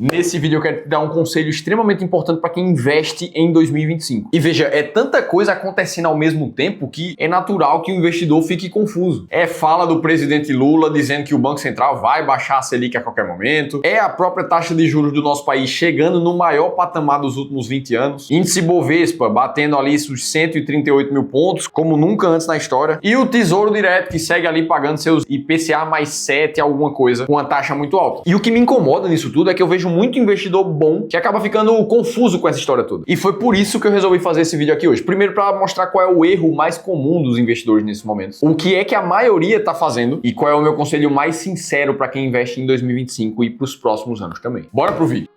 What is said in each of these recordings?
Nesse vídeo eu quero te dar um conselho extremamente importante para quem investe em 2025. E veja, é tanta coisa acontecendo ao mesmo tempo que é natural que o investidor fique confuso. É fala do presidente Lula dizendo que o Banco Central vai baixar a Selic a qualquer momento. É a própria taxa de juros do nosso país chegando no maior patamar dos últimos 20 anos. Índice Bovespa batendo ali os 138 mil pontos, como nunca antes na história. E o Tesouro Direto que segue ali pagando seus IPCA mais 7 alguma coisa, com uma taxa muito alta. E o que me incomoda nisso tudo é que eu vejo muito investidor bom que acaba ficando confuso com essa história toda. E foi por isso que eu resolvi fazer esse vídeo aqui hoje. Primeiro, para mostrar qual é o erro mais comum dos investidores nesse momento. O que é que a maioria está fazendo e qual é o meu conselho mais sincero para quem investe em 2025 e para os próximos anos também. Bora pro vídeo.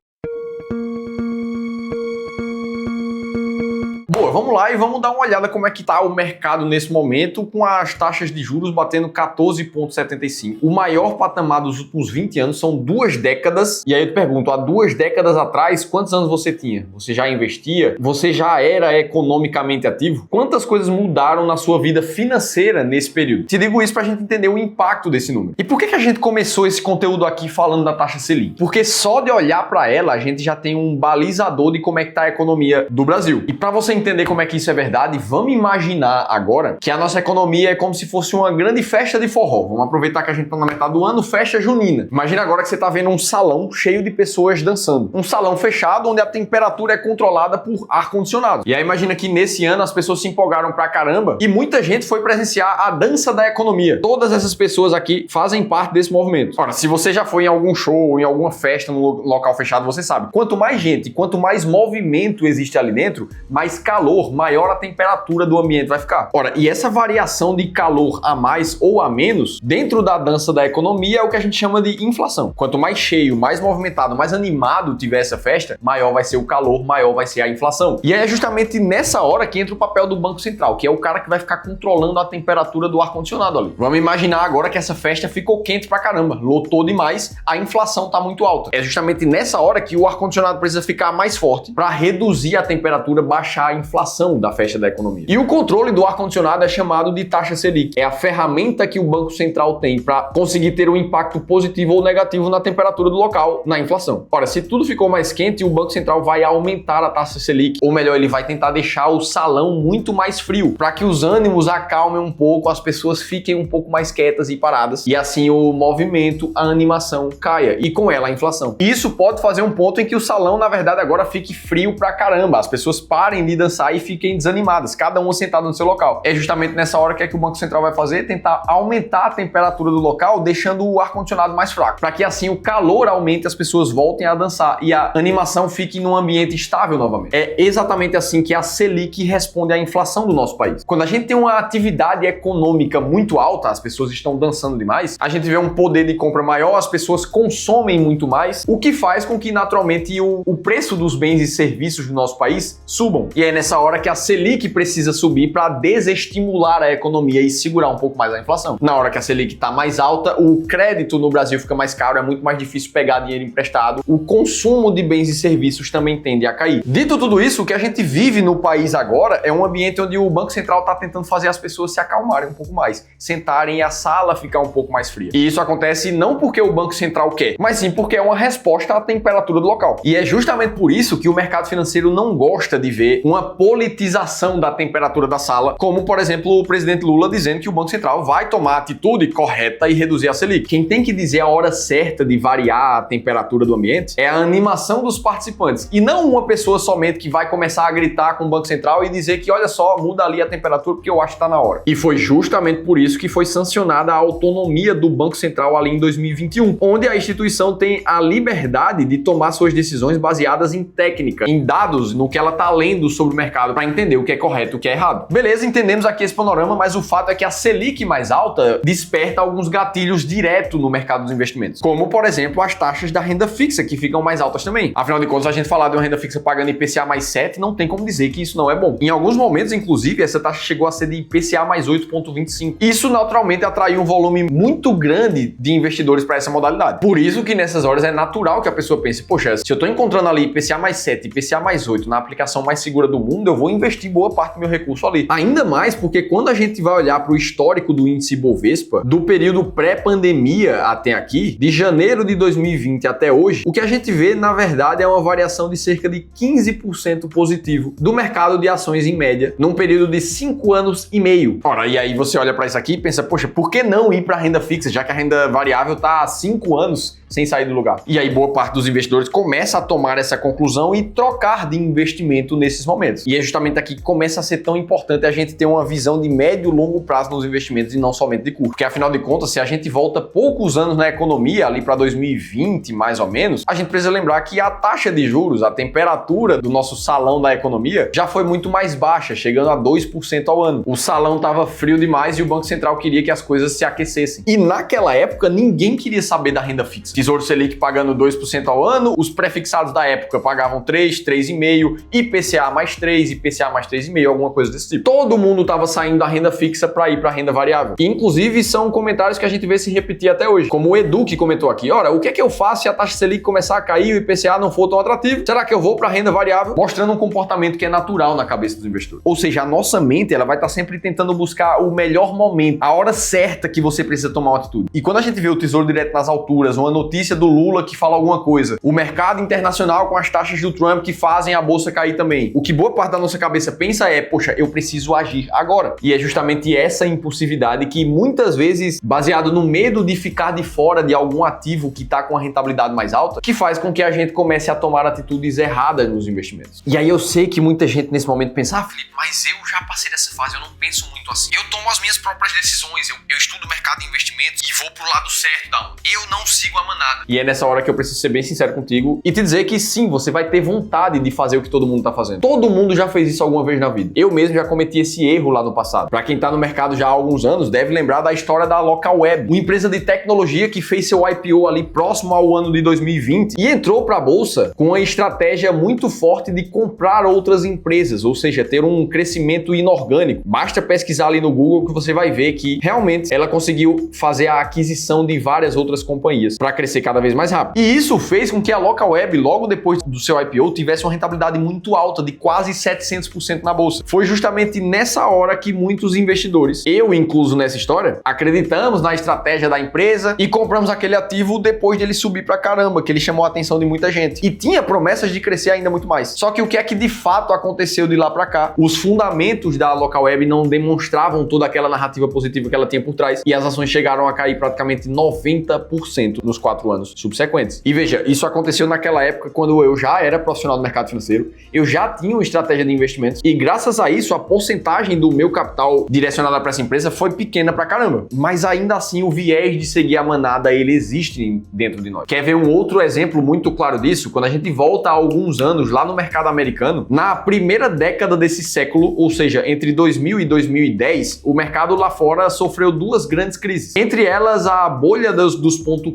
Boa, vamos lá e vamos dar uma olhada como é que tá o mercado nesse momento com as taxas de juros batendo 14,75. O maior patamar dos últimos 20 anos, são 2 décadas. E aí eu te pergunto, há 2 décadas atrás, quantos anos você tinha? Você já investia? Você já era economicamente ativo? Quantas coisas mudaram na sua vida financeira nesse período? Te digo isso pra gente entender o impacto desse número. E por que a gente começou esse conteúdo aqui falando da taxa Selic? Porque só de olhar para ela, a gente já tem um balizador de como é que tá a economia do Brasil. E para você entender como é que isso é verdade, vamos imaginar agora que a nossa economia é como se fosse uma grande festa de forró. Vamos aproveitar que a gente está na metade do ano, festa junina. Imagina agora que você está vendo um salão cheio de pessoas dançando. Um salão fechado onde a temperatura é controlada por ar-condicionado. E aí imagina que nesse ano as pessoas se empolgaram pra caramba e muita gente foi presenciar a dança da economia. Todas essas pessoas aqui fazem parte desse movimento. Ora, se você já foi em algum show, em alguma festa no local fechado, você sabe. Quanto mais gente, quanto mais movimento existe ali dentro, mais calor, maior a temperatura do ambiente vai ficar. Ora, e essa variação de calor a mais ou a menos, dentro da dança da economia, é o que a gente chama de inflação. Quanto mais cheio, mais movimentado, mais animado tiver essa festa, maior vai ser o calor, maior vai ser a inflação. E aí é justamente nessa hora que entra o papel do Banco Central, que é o cara que vai ficar controlando a temperatura do ar-condicionado ali. Vamos imaginar agora que essa festa ficou quente pra caramba, lotou demais, a inflação tá muito alta. É justamente nessa hora que o ar-condicionado precisa ficar mais forte para reduzir a temperatura, baixar a inflação da festa da economia. E o controle do ar-condicionado é chamado de taxa Selic. É a ferramenta que o Banco Central tem para conseguir ter um impacto positivo ou negativo na temperatura do local, na inflação. Ora, se tudo ficou mais quente, o Banco Central vai aumentar a taxa Selic, ou melhor, ele vai tentar deixar o salão muito mais frio, para que os ânimos acalmem um pouco, as pessoas fiquem um pouco mais quietas e paradas, e assim o movimento, a animação caia, e com ela a inflação. Isso pode fazer um ponto em que o salão, na verdade, agora fique frio pra caramba, as pessoas parem de dançar e fiquem desanimadas, cada um sentado no seu local. É justamente nessa hora que o Banco Central vai fazer, tentar aumentar a temperatura do local, deixando o ar-condicionado mais fraco, para que assim o calor aumente, as pessoas voltem a dançar e a animação fique num ambiente estável novamente. É exatamente assim que a Selic responde à inflação do nosso país. Quando a gente tem uma atividade econômica muito alta, as pessoas estão dançando demais, a gente vê um poder de compra maior, as pessoas consomem muito mais, o que faz com que naturalmente o preço dos bens e serviços do nosso país subam. E é nessa hora que a Selic precisa subir para desestimular a economia e segurar um pouco mais a inflação. Na hora que a Selic está mais alta, o crédito no Brasil fica mais caro, é muito mais difícil pegar dinheiro emprestado, o consumo de bens e serviços também tende a cair. Dito tudo isso, o que a gente vive no país agora é um ambiente onde o Banco Central está tentando fazer as pessoas se acalmarem um pouco mais, sentarem e a sala ficar um pouco mais fria. E isso acontece não porque o Banco Central quer, mas sim porque é uma resposta à temperatura do local. E é justamente por isso que o mercado financeiro não gosta de ver uma politização da temperatura da sala, como por exemplo o presidente Lula dizendo que o Banco Central vai tomar a atitude correta e reduzir a Selic. Quem tem que dizer a hora certa de variar a temperatura do ambiente é a animação dos participantes, e não uma pessoa somente que vai começar a gritar com o Banco Central e dizer que olha só, muda ali a temperatura porque eu acho que tá na hora. E foi justamente por isso que foi sancionada a autonomia do Banco Central ali em 2021, onde a instituição tem a liberdade de tomar suas decisões baseadas em técnica, em dados, no que ela tá lendo sobre o mercado para entender o que é correto e o que é errado. Beleza, entendemos aqui esse panorama, mas o fato é que a Selic mais alta desperta alguns gatilhos direto no mercado dos investimentos, como por exemplo as taxas da renda fixa, que ficam mais altas também. Afinal de contas, a gente falar de uma renda fixa pagando IPCA mais 7, não tem como dizer que isso não é bom. Em alguns momentos, inclusive, essa taxa chegou a ser de IPCA mais 8,25. Isso naturalmente atraiu um volume muito grande de investidores para essa modalidade. Por isso que nessas horas é natural que a pessoa pense, poxa, se eu estou encontrando ali IPCA mais 7, IPCA mais 8 na aplicação mais segura do mundo, fundo, eu vou investir boa parte do meu recurso ali. Ainda mais porque quando a gente vai olhar para o histórico do índice Bovespa, do período pré-pandemia até aqui, de janeiro de 2020 até hoje, o que a gente vê, na verdade, é uma variação de cerca de 15% positivo do mercado de ações em média, num período de 5 anos e meio. Ora, e aí você olha para isso aqui e pensa, poxa, por que não ir para a renda fixa, já que a renda variável está há 5 anos sem sair do lugar? E aí boa parte dos investidores começa a tomar essa conclusão e trocar de investimento nesses momentos. E é justamente aqui que começa a ser tão importante a gente ter uma visão de médio e longo prazo nos investimentos e não somente de curto. Porque afinal de contas, se a gente volta poucos anos na economia, ali para 2020 mais ou menos, a gente precisa lembrar que a taxa de juros, a temperatura do nosso salão da economia já foi muito mais baixa, chegando a 2% ao ano. O salão estava frio demais e o Banco Central queria que as coisas se aquecessem. E naquela época, ninguém queria saber da renda fixa. Tesouro Selic pagando 2% ao ano, os prefixados da época pagavam 3, 3,5, IPCA mais 3, IPCA mais 3,5, alguma coisa desse tipo. Todo mundo estava saindo da renda fixa para ir para a renda variável. E, inclusive, são comentários que a gente vê se repetir até hoje. Como o Edu que comentou aqui, ora, o que é que eu faço se a taxa Selic começar a cair e o IPCA não for tão atrativo? Será que eu vou para a renda variável? Mostrando um comportamento que é natural na cabeça dos investidores. Ou seja, a nossa mente ela vai estar sempre tentando buscar o melhor momento, a hora certa que você precisa tomar uma atitude. E quando a gente vê o Tesouro Direto nas alturas, uma notícia do Lula que fala alguma coisa, o mercado internacional com as taxas do Trump que fazem a bolsa cair também, o que boa parte da nossa cabeça pensa é, poxa, eu preciso agir agora. E é justamente essa impulsividade que muitas vezes, baseado no medo de ficar de fora de algum ativo que está com a rentabilidade mais alta, que faz com que a gente comece a tomar atitudes erradas nos investimentos. E aí eu sei que muita gente nesse momento pensa, Felipe, mas eu já passei dessa fase, eu não penso muito assim. Eu tomo as minhas próprias decisões, eu estudo o mercado de investimentos e vou pro lado certo da onda. Eu não sigo a manada. E é nessa hora que eu preciso ser bem sincero contigo e te dizer que sim, você vai ter vontade de fazer o que todo mundo tá fazendo. Todo mundo já fez isso alguma vez na vida. Eu mesmo já cometi esse erro lá no passado. Para quem tá no mercado já há alguns anos, deve lembrar da história da Localweb, uma empresa de tecnologia que fez seu IPO ali próximo ao ano de 2020 e entrou para a bolsa com uma estratégia muito forte de comprar outras empresas, ou seja, ter um crescimento inorgânico. Basta pesquisar ali no Google que você vai ver que realmente ela conseguiu fazer a aquisição de várias outras companhias para crescer cada vez mais rápido. E isso fez com que a Localweb, logo depois do seu IPO, tivesse uma rentabilidade muito alta, de quase 700% na bolsa. Foi justamente nessa hora que muitos investidores, eu incluso nessa história, acreditamos na estratégia da empresa e compramos aquele ativo depois de ele subir pra caramba, que ele chamou a atenção de muita gente. E tinha promessas de crescer ainda muito mais. Só que o que é que de fato aconteceu de lá pra cá? Os fundamentos da Localweb não demonstravam toda aquela narrativa positiva que ela tinha por trás e as ações chegaram a cair praticamente 90% nos 4 anos subsequentes. E veja, isso aconteceu naquela época quando eu já era profissional do mercado financeiro, eu já tinha uma estratégia de investimentos e graças a isso a porcentagem do meu capital direcionada para essa empresa foi pequena pra caramba. Mas ainda assim o viés de seguir a manada ele existe dentro de nós. Quer ver um outro exemplo muito claro disso? Quando a gente volta a alguns anos lá no mercado americano, na primeira década desse século, ou seja, entre 2000 e 2010, o mercado lá fora sofreu 2 grandes crises. Entre elas a bolha dos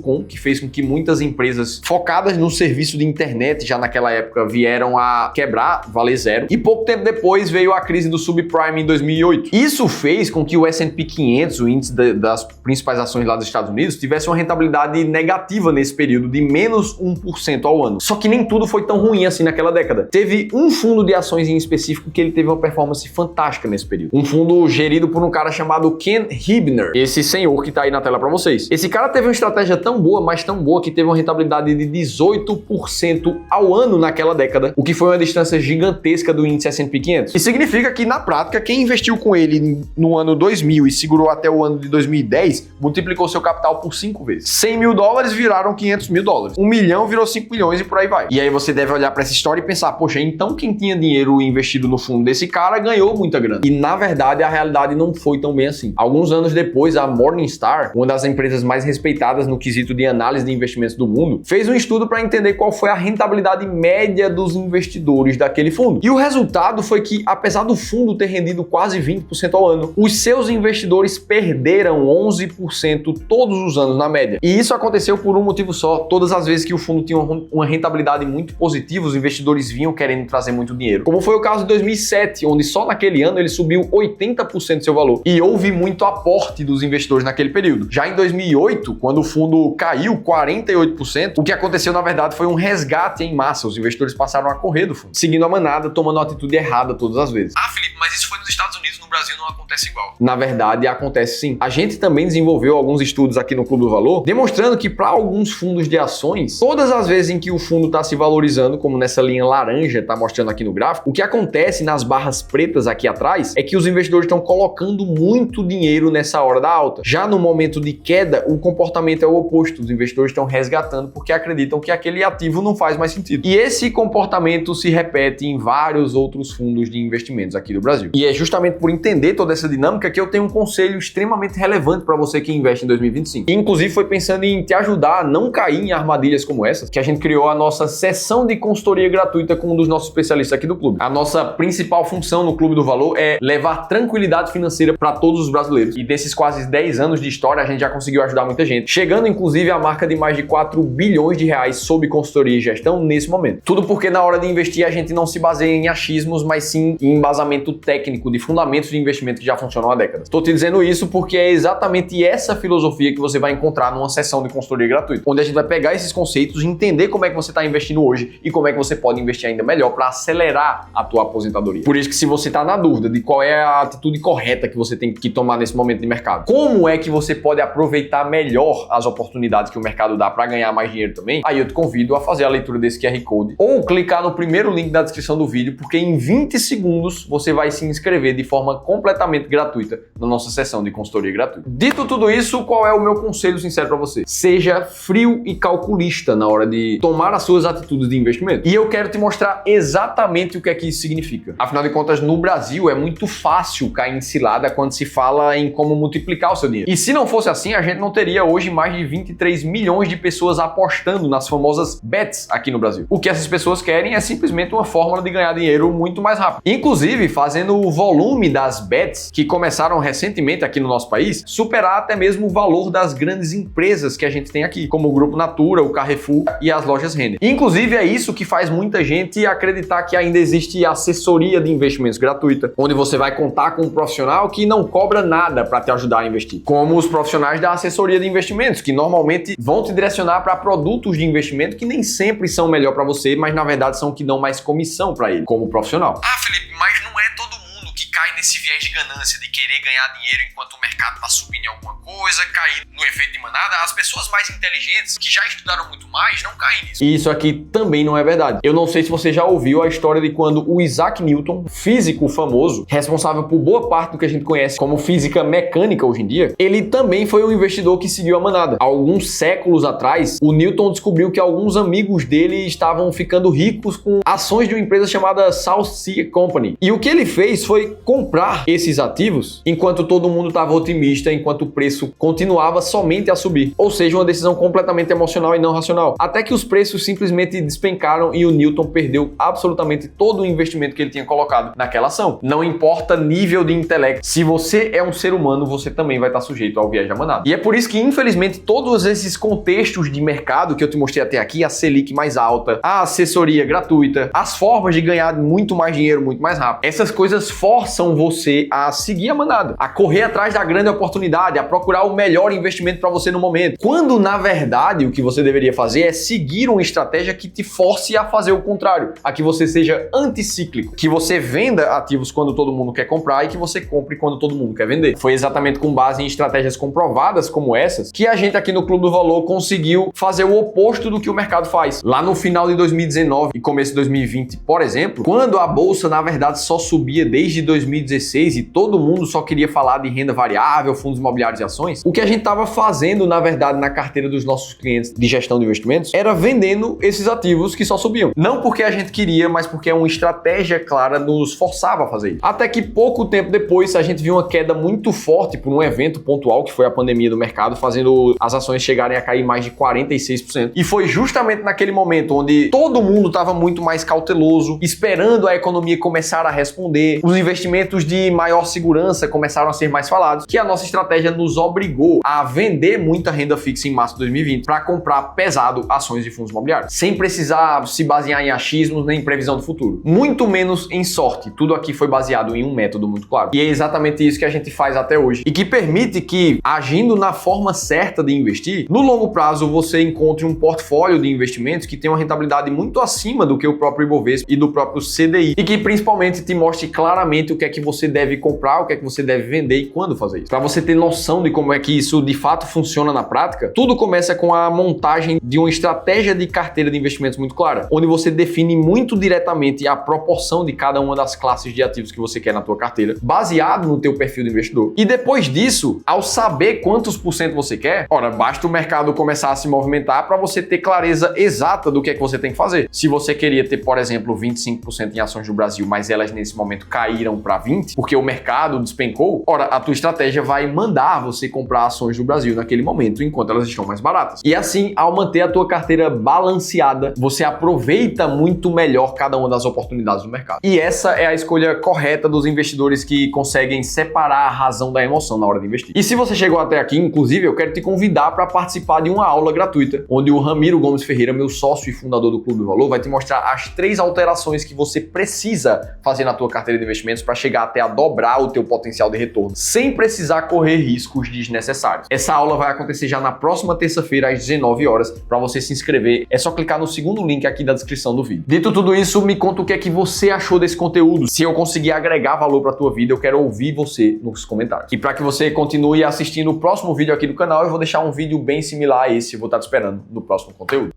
.com, que fez com que muitas empresas focadas no serviço de internet já naquela época vieram a quebrar, valer zero. E pouco tempo depois veio a crise do subprime em 2008. Isso fez com que o S&P 500, o índice das principais ações lá dos Estados Unidos, tivesse uma rentabilidade negativa nesse período de menos 1% ao ano. Só que nem tudo foi tão ruim assim naquela década. Teve um fundo de ações em específico que ele teve uma performance fantástica nesse período. Um fundo gerido por um cara chamado Ken Hibner, esse senhor que tá aí na tela para vocês. Esse cara teve uma estratégia tão boa, mas tão boa, que teve uma rentabilidade de 18% ao ano naquela década, o que foi uma distância gigantesca do índice S&P 500. Isso significa que, na prática, quem investiu com ele no ano 2000 e segurou até o ano de 2010, multiplicou seu capital por 5 vezes. 100 mil dólares viraram 500 mil dólares. 1 milhão virou 5 milhões e por aí vai. E aí você deve olhar para essa história e pensar, poxa, então quem tinha dinheiro investido no fundo desse cara ganhou muita grana. E, na verdade, a realidade não foi tão bem assim. Alguns anos depois, a Morningstar, uma das empresas mais respeitadas no quesito de análise de investimentos do mundo, fez um estudo para entender qual foi a rentabilidade média dos investidores daquele fundo. E o resultado foi que, apesar do fundo ter rendido quase 20% ao ano, os seus investidores perderam 11% todos os anos na média. E isso aconteceu por um motivo só. Todas as vezes que o fundo tinha uma rentabilidade muito positiva, os investidores vinham querendo trazer muito dinheiro. Como foi o caso de 2007, onde só naquele ano ele subiu 80% do seu valor. E houve muito aporte dos investidores naquele período. Já em 2008, quando o fundo caiu subiu 48%, o que aconteceu na verdade foi um resgate em massa. Os investidores passaram a correr do fundo, seguindo a manada, tomando a atitude errada todas as vezes. Ah, Felipe, mas isso foi nos Estados Unidos, no Brasil não acontece igual. Na verdade, acontece sim. A gente também desenvolveu alguns estudos aqui no Clube do Valor, demonstrando que para alguns fundos de ações, todas as vezes em que o fundo está se valorizando, como nessa linha laranja está mostrando aqui no gráfico, o que acontece nas barras pretas aqui atrás é que os investidores estão colocando muito dinheiro nessa hora da alta. Já no momento de queda, o comportamento é o oposto. Os investidores estão resgatando porque acreditam que aquele ativo não faz mais sentido. E esse comportamento se repete em vários outros fundos de investimentos aqui do Brasil. E é justamente por entender toda essa dinâmica que eu tenho um conselho extremamente relevante para você que investe em 2025. E, inclusive, foi pensando em te ajudar a não cair em armadilhas como essas, que a gente criou a nossa sessão de consultoria gratuita com um dos nossos especialistas aqui do clube. A nossa principal função no Clube do Valor é levar tranquilidade financeira para todos os brasileiros. E desses quase 10 anos de história, a gente já conseguiu ajudar muita gente, chegando inclusive à marca de mais de 4 bilhões de reais sob consultoria e gestão nesse momento. Tudo porque na hora de investir a gente não se baseia em achismos, mas sim em embasamento técnico de fundamentos de investimento que já funcionam há décadas. Estou te dizendo isso porque é exatamente essa filosofia que você vai encontrar numa sessão de consultoria gratuita, onde a gente vai pegar esses conceitos e entender como é que você está investindo hoje e como é que você pode investir ainda melhor para acelerar a tua aposentadoria. Por isso que se você está na dúvida de qual é a atitude correta que você tem que tomar nesse momento de mercado, como é que você pode aproveitar melhor as oportunidades que o mercado dá para ganhar mais dinheiro também, aí eu te convido a fazer a leitura desse QR Code ou clicar no primeiro link da descrição do vídeo, porque em 20 segundos você vai se inscrever de forma completamente gratuita na nossa sessão de consultoria gratuita. Dito tudo isso, qual é o meu conselho sincero para você? Seja frio e calculista na hora de tomar as suas atitudes de investimento. E eu quero te mostrar exatamente o que é que isso significa. Afinal de contas, no Brasil é muito fácil cair em cilada quando se fala em como multiplicar o seu dinheiro. E se não fosse assim, a gente não teria hoje mais de 23 milhões de pessoas apostando nas famosas bets aqui no Brasil. O que essas pessoas querem é simplesmente uma fórmula de ganhar dinheiro muito mais rápido. Inclusive, fazendo o volume das bets que começaram recentemente aqui no nosso país superar até mesmo o valor das grandes empresas que a gente tem aqui, como o Grupo Natura, o Carrefour e as lojas Renner. Inclusive, é isso que faz muita gente acreditar que ainda existe assessoria de investimentos gratuita, onde você vai contar com um profissional que não cobra nada para te ajudar a investir, como os profissionais da assessoria de investimentos, que normalmente vão te direcionar para produtos de investimento que nem sempre são melhor para você, mas na verdade são que dão mais comissão para ele, como profissional. Ah, Felipe, mas não é todo mundo que cai nesse viés de ganância, de querer ganhar dinheiro enquanto o mercado está subindo em alguma coisa, cair no efeito de manada. As pessoas mais inteligentes, que já estudaram muito mais, não caem nisso. E isso aqui também não é verdade. Eu não sei se você já ouviu a história de quando o Isaac Newton, físico famoso, responsável por boa parte do que a gente conhece como física mecânica hoje em dia, ele também foi um investidor que seguiu a manada. Alguns séculos atrás, o Newton descobriu que alguns amigos dele estavam ficando ricos com ações de uma empresa chamada South Sea Company. E o que ele fez foi comprar esses ativos enquanto todo mundo estava otimista, enquanto o preço continuava somente a subir. Ou seja, uma decisão completamente emocional e não racional. Até que os preços simplesmente despencaram e o Newton perdeu absolutamente todo o investimento que ele tinha colocado naquela ação. Não importa nível de intelecto. Se você é um ser humano, você também vai estar sujeito ao viés da manada. E é por isso que, infelizmente, todos esses contextos de mercado que eu te mostrei até aqui, a Selic mais alta, a assessoria gratuita, as formas de ganhar muito mais dinheiro, muito mais rápido, essas coisas forçam você a seguir a manada, a correr atrás da grande oportunidade, a procurar o melhor investimento para você no momento. Quando, na verdade, o que você deveria fazer é seguir uma estratégia que te force a fazer o contrário, a que você seja anticíclico, que você venda ativos quando todo mundo quer comprar e que você compre quando todo mundo quer vender. Foi exatamente com base em estratégias comprovadas como essas que a gente aqui no Clube do Valor conseguiu fazer o oposto do que o mercado faz. Lá no final de 2019 e começo de 2020, por exemplo, quando a bolsa, na verdade, só subia desde 2016 e todo mundo só queria falar de renda variável, fundos imobiliários e ações, o que a gente estava fazendo, na verdade, na carteira dos nossos clientes de gestão de investimentos, era vendendo esses ativos que só subiam. Não porque a gente queria, mas porque uma estratégia clara nos forçava a fazer isso. Até que pouco tempo depois, a gente viu uma queda muito forte por um evento pontual, que foi a pandemia do mercado, fazendo as ações chegarem a cair mais de 46%. E foi justamente naquele momento onde todo mundo estava muito mais cauteloso, esperando a economia começar a responder, os investimentos conceitos de maior segurança começaram a ser mais falados, que a nossa estratégia nos obrigou a vender muita renda fixa em março de 2020 para comprar pesado ações de fundos imobiliários, sem precisar se basear em achismos nem em previsão do futuro, muito menos em sorte. Tudo aqui foi baseado em um método muito claro. E é exatamente isso que a gente faz até hoje e que permite que, agindo na forma certa de investir, no longo prazo você encontre um portfólio de investimentos que tem uma rentabilidade muito acima do que o próprio Ibovespa e do próprio CDI e que principalmente te mostre claramente o que é que você deve comprar, o que é que você deve vender e quando fazer isso. Para você ter noção de como é que isso de fato funciona na prática, tudo começa com a montagem de uma estratégia de carteira de investimentos muito clara, onde você define muito diretamente a proporção de cada uma das classes de ativos que você quer na tua carteira, baseado no teu perfil de investidor. E depois disso, ao saber quantos por cento você quer, ora, basta o mercado começar a se movimentar para você ter clareza exata do que é que você tem que fazer. Se você queria ter, por exemplo, 25% em ações do Brasil, mas elas nesse momento caíram para 20%, porque o mercado despencou, ora, a tua estratégia vai mandar você comprar ações do Brasil naquele momento, enquanto elas estão mais baratas. E assim, ao manter a tua carteira balanceada, você aproveita muito melhor cada uma das oportunidades do mercado. E essa é a escolha correta dos investidores que conseguem separar a razão da emoção na hora de investir. E se você chegou até aqui, inclusive, eu quero te convidar para participar de uma aula gratuita, onde o Ramiro Gomes Ferreira, meu sócio e fundador do Clube do Valor, vai te mostrar as 3 alterações que você precisa fazer na tua carteira de investimentos para chegar até a dobrar o teu potencial de retorno, sem precisar correr riscos desnecessários. Essa aula vai acontecer já na próxima terça-feira, às 19 horas. Para você se inscrever, é só clicar no segundo link aqui da descrição do vídeo. Dito tudo isso, me conta o que é que você achou desse conteúdo. Se eu conseguir agregar valor para a tua vida, eu quero ouvir você nos comentários. E para que você continue assistindo o próximo vídeo aqui do canal, eu vou deixar um vídeo bem similar a esse. Eu vou estar te esperando no próximo conteúdo.